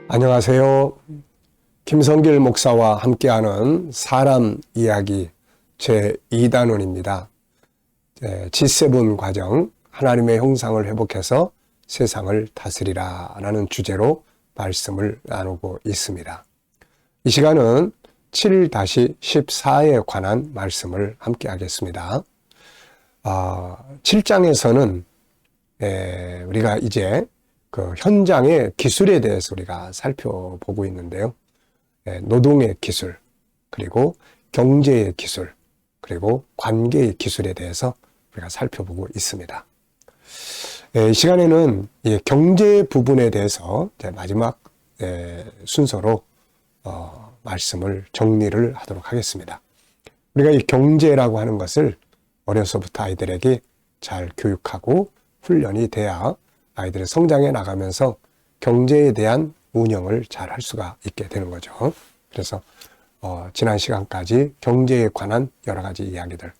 안녕하세요. 김성길 목사와 함께하는 사람 이야기 제2단원입니다. G7 과정, 하나님의 형상을 회복해서 세상을 다스리라 라는 주제로 말씀을 나누고 있습니다. 이 시간은 7-14에 관한 말씀을 함께 하겠습니다. 7장에서는 우리가 이제 그 현장의 기술에 대해서 우리가 살펴보고 있는데요. 노동의 기술, 그리고 경제의 기술, 그리고 관계의 기술에 대해서 우리가 살펴보고 있습니다. 이 시간에는 이 경제 부분에 대해서 마지막 순서로 말씀을 정리를 하도록 하겠습니다. 우리가 이 경제라고 하는 것을 어려서부터 아이들에게 잘 교육하고 훈련이 돼야 아이들의 성장해 나가면서 경제에 대한 운영을 잘 할 수가 있게 되는 거죠. 그래서 지난 시간까지 경제에 관한 여러 가지 이야기들,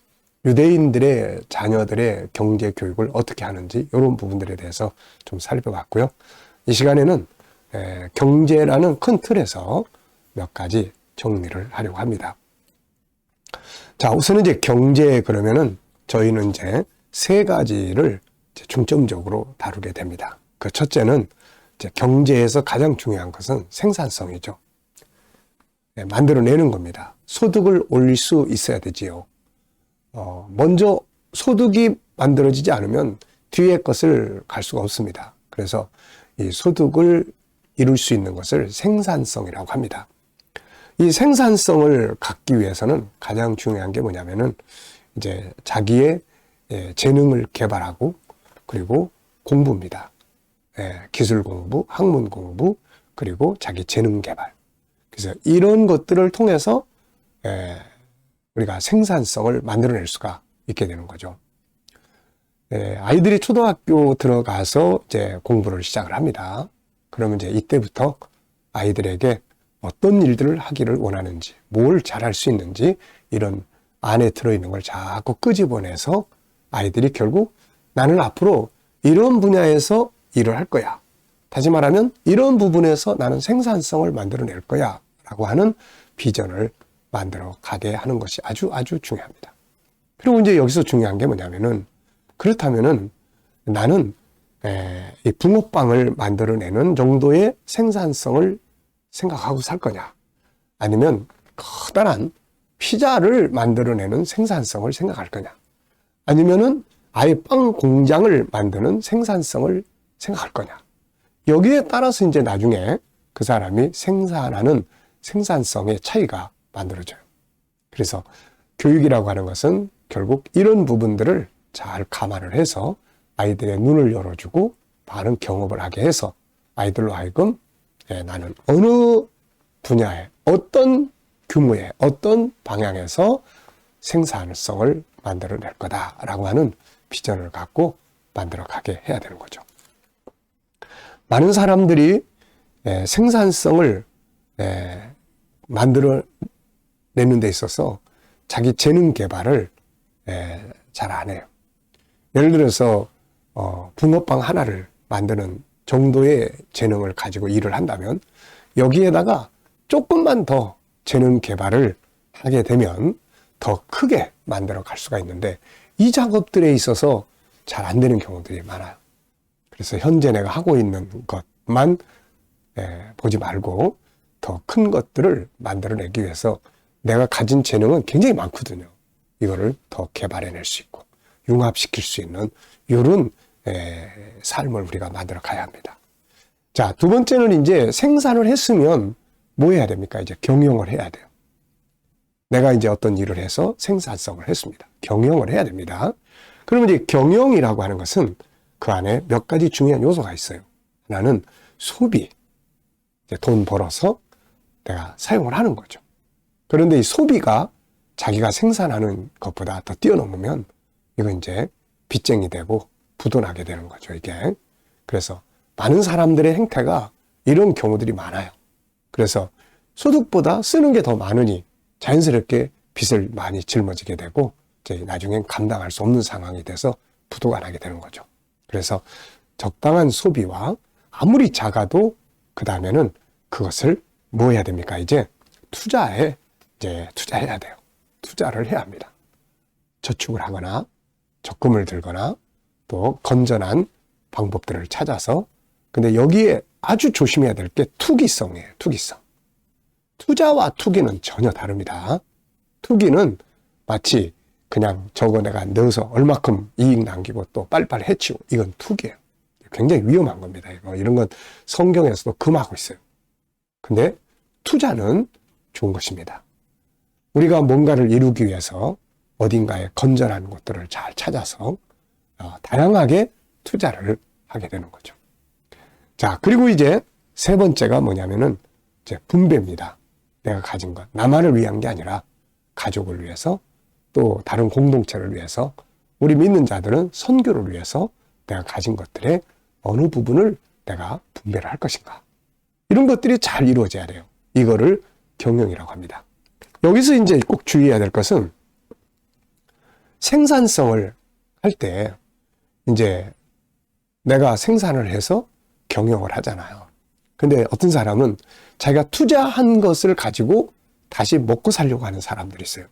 유대인들의 자녀들의 경제 교육을 어떻게 하는지 이런 부분들에 대해서 좀 살펴봤고요. 이 시간에는 경제라는 큰 틀에서 몇 가지 정리를 하려고 합니다. 자, 우선 이제 경제 그러면은 저희는 이제 세 가지를 중점적으로 다루게 됩니다. 그 첫째는 이제 경제에서 가장 중요한 것은 생산성이죠. 만들어내는 겁니다. 소득을 올릴 수 있어야 되지요. 먼저 소득이 만들어지지 않으면 뒤에 것을 갈 수가 없습니다. 그래서 이 소득을 이룰 수 있는 것을 생산성이라고 합니다. 이 생산성을 갖기 위해서는 가장 중요한 게 뭐냐면은 이제 자기의 재능을 개발하고 그리고 공부입니다. 기술 공부, 학문 공부, 그리고 자기 재능 개발. 그래서 이런 것들을 통해서 우리가 생산성을 만들어낼 수가 있게 되는 거죠. 아이들이 초등학교 들어가서 이제 공부를 시작을 합니다. 그러면 이제 이때부터 아이들에게 어떤 일들을 하기를 원하는지, 뭘 잘할 수 있는지 이런 안에 들어있는 걸 자꾸 끄집어내서 아이들이 결국 나는 앞으로 이런 분야에서 일을 할 거야. 다시 말하면 이런 부분에서 나는 생산성을 만들어낼 거야 라고 하는 비전을 만들어 가게 하는 것이 아주 중요합니다. 그리고 이제 여기서 중요한 게 뭐냐면은 그렇다면은 나는 이 붕어빵을 만들어내는 정도의 생산성을 생각하고 살 거냐, 아니면 커다란 피자를 만들어내는 생산성을 생각할 거냐, 아니면은 아예 빵 공장을 만드는 생산성을 생각할 거냐. 여기에 따라서 이제 나중에 그 사람이 생산하는 생산성의 차이가 만들어져요. 그래서 교육이라고 하는 것은 결국 이런 부분들을 잘 감안을 해서 아이들의 눈을 열어주고 많은 경험을 하게 해서 아이들로 하여금 나는 어느 분야에 어떤 규모의 어떤 방향에서 생산성을 만들어낼 거다라고 하는 비전을 갖고 만들어가게 해야 되는 거죠. 많은 사람들이 생산성을 만들어내는 데 있어서 자기 재능 개발을 잘 안 해요. 예를 들어서 붕어빵 하나를 만드는 정도의 재능을 가지고 일을 한다면 여기에다가 조금만 더 재능 개발을 하게 되면 더 크게 만들어 갈 수가 있는데 이 작업들에 있어서 잘 안 되는 경우들이 많아요. 그래서 현재 내가 하고 있는 것만 보지 말고 더 큰 것들을 만들어내기 위해서 내가 가진 재능은 굉장히 많거든요. 이거를 더 개발해낼 수 있고 융합시킬 수 있는 이런 삶을 우리가 만들어 가야 합니다. 자, 두 번째는 이제 생산을 했으면 뭐 해야 됩니까? 이제 경영을 해야 돼요. 내가 이제 어떤 일을 해서 생산성을 했습니다. 경영을 해야 됩니다. 그러면 이제 경영이라고 하는 것은 그 안에 몇 가지 중요한 요소가 있어요. 하나는 소비, 이제 돈 벌어서 내가 사용을 하는 거죠. 그런데 이 소비가 자기가 생산하는 것보다 더 뛰어넘으면 이건 이제 빚쟁이 되고 부도나게 되는 거죠, 이게. 그래서 많은 사람들의 행태가 이런 경우들이 많아요. 그래서 소득보다 쓰는 게 더 많으니 자연스럽게 빚을 많이 짊어지게 되고 이제 나중엔 감당할 수 없는 상황이 돼서 부도가 나게 되는 거죠. 그래서 적당한 소비와 아무리 작아도 그 다음에는 그것을 뭐 해야 됩니까? 이제 투자해야 돼요. 투자를 해야 합니다. 저축을 하거나 적금을 들거나 또 건전한 방법들을 찾아서. 근데 여기에 아주 조심해야 될 게 투기성이에요. 투기성. 투자와 투기는 전혀 다릅니다. 투기는 마치 그냥 저거 내가 넣어서 얼마큼 이익 남기고 또 빨리빨리 해치고, 이건 투기예요. 굉장히 위험한 겁니다. 이런 건 성경에서도 금하고 있어요. 근데 투자는 좋은 것입니다. 우리가 뭔가를 이루기 위해서 어딘가에 건전한 것들을 잘 찾아서 다양하게 투자를 하게 되는 거죠. 자, 그리고 이제 세 번째가 뭐냐면은 이제 분배입니다. 내가 가진 것, 나만을 위한 게 아니라 가족을 위해서, 또 다른 공동체를 위해서, 우리 믿는 자들은 선교를 위해서 내가 가진 것들의 어느 부분을 내가 분배를 할 것인가. 이런 것들이 잘 이루어져야 돼요. 이거를 경영이라고 합니다. 여기서 이제 꼭 주의해야 될 것은 생산성을 할 때 이제 내가 생산을 해서 경영을 하잖아요. 근데 어떤 사람은 자기가 투자한 것을 가지고 다시 먹고 살려고 하는 사람들이 있어요.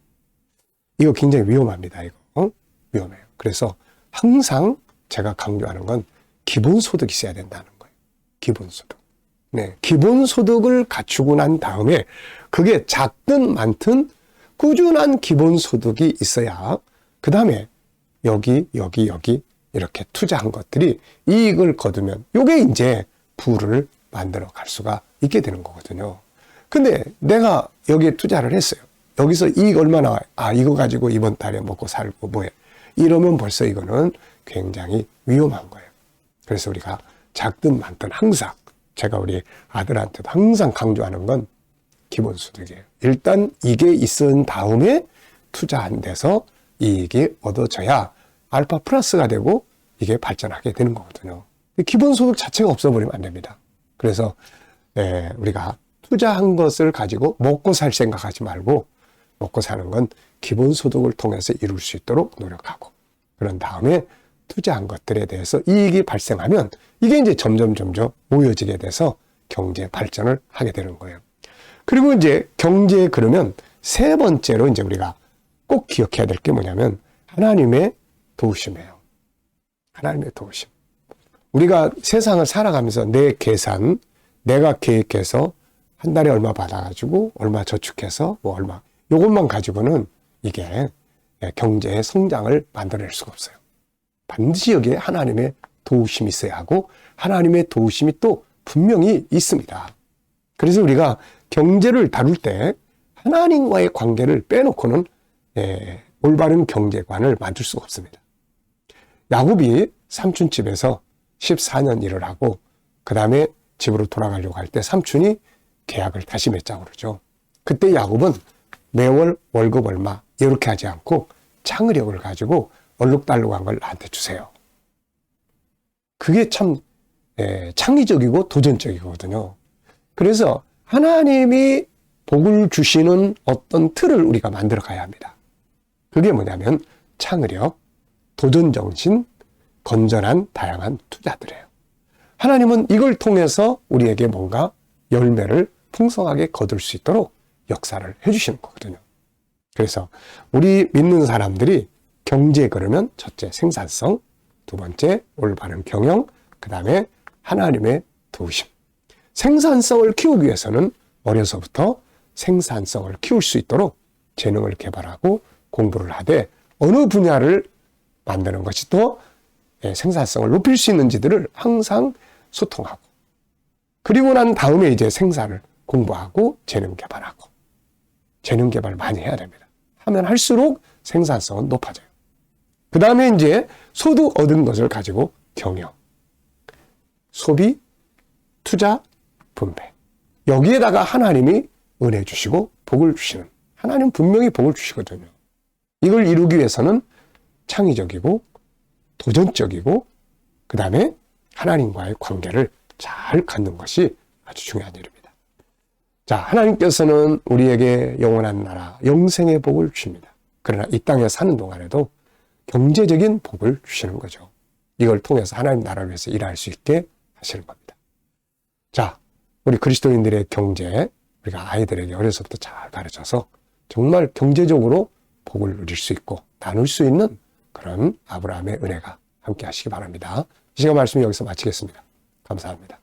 이거 굉장히 위험합니다. 이거 위험해요. 그래서 항상 제가 강조하는 건 기본소득이 있어야 된다는 거예요. 기본소득. 네, 기본소득을 갖추고 난 다음에 그게 작든 많든 꾸준한 기본소득이 있어야 그 다음에 여기 이렇게 투자한 것들이 이익을 거두면 요게 이제 부를 만들어 갈 수가 있게 되는 거거든요. 근데 내가 여기에 투자를 했어요. 여기서 이익 얼마 나와요? 이거 가지고 이번 달에 먹고 살고 뭐해. 이러면 벌써 이거는 굉장히 위험한 거예요. 그래서 우리가 작든 많든 항상, 제가 우리 아들한테도 항상 강조하는 건 기본소득이에요. 일단 이게 있은 다음에 투자한 데서 이익이 얻어져야 알파 플러스가 되고 이게 발전하게 되는 거거든요. 기본소득 자체가 없어버리면 안 됩니다. 그래서 우리가 투자한 것을 가지고 먹고 살 생각하지 말고, 먹고 사는 건 기본소득을 통해서 이룰 수 있도록 노력하고, 그런 다음에 투자한 것들에 대해서 이익이 발생하면 이게 이제 점점 모여지게 돼서 경제 발전을 하게 되는 거예요. 그리고 이제 경제에 그러면 세 번째로 이제 우리가 꼭 기억해야 될 게 뭐냐면 하나님의 도우심이에요. 하나님의 도우심. 우리가 세상을 살아가면서 내 계산, 내가 계획해서 한 달에 얼마 받아가지고 얼마 저축해서 뭐 얼마, 이것만 가지고는 이게 경제의 성장을 만들어낼 수가 없어요. 반드시 여기에 하나님의 도우심이 있어야 하고, 하나님의 도우심이 또 분명히 있습니다. 그래서 우리가 경제를 다룰 때 하나님과의 관계를 빼놓고는 올바른 경제관을 만들 수가 없습니다. 야곱이 삼촌 집에서 14년 일을 하고 그 다음에 집으로 돌아가려고 할 때 삼촌이 계약을 다시 맺자고 그러죠. 그때 야곱은 매월 월급 얼마 이렇게 하지 않고 창의력을 가지고 얼룩달룩한 걸 나한테 주세요. 그게 참 창의적이고 도전적이거든요. 그래서 하나님이 복을 주시는 어떤 틀을 우리가 만들어 가야 합니다. 그게 뭐냐면 창의력, 도전정신, 건전한 다양한 투자들이에요. 하나님은 이걸 통해서 우리에게 뭔가 열매를 풍성하게 거둘 수 있도록 역사를 해주시는 거거든요. 그래서 우리 믿는 사람들이 경제에 그러면 첫째 생산성, 두 번째 올바른 경영, 그 다음에 하나님의 도우심. 생산성을 키우기 위해서는 어려서부터 생산성을 키울 수 있도록 재능을 개발하고 공부를 하되, 어느 분야를 만드는 것이 또 생산성을 높일 수 있는지들을 항상 소통하고, 그리고 난 다음에 이제 생산을 공부하고 재능 개발하고, 재능 개발 많이 해야 됩니다. 하면 할수록 생산성은 높아져요. 그 다음에 이제 소득 얻은 것을 가지고 경영, 소비, 투자, 분배. 여기에다가 하나님이 은혜 주시고 복을 주시는, 하나님 분명히 복을 주시거든요. 이걸 이루기 위해서는 창의적이고 도전적이고 그 다음에 하나님과의 관계를 잘 갖는 것이 아주 중요한 일입니다. 자, 하나님께서는 우리에게 영원한 나라, 영생의 복을 주십니다. 그러나 이 땅에 사는 동안에도 경제적인 복을 주시는 거죠. 이걸 통해서 하나님 나라를 위해서 일할 수 있게 하시는 겁니다. 자, 우리 그리스도인들의 경제, 우리가 아이들에게 어려서부터 잘 가르쳐서 정말 경제적으로 복을 누릴 수 있고 나눌 수 있는 그런 아브라함의 은혜가 함께 하시기 바랍니다. 이 시간 말씀 여기서 마치겠습니다. 감사합니다.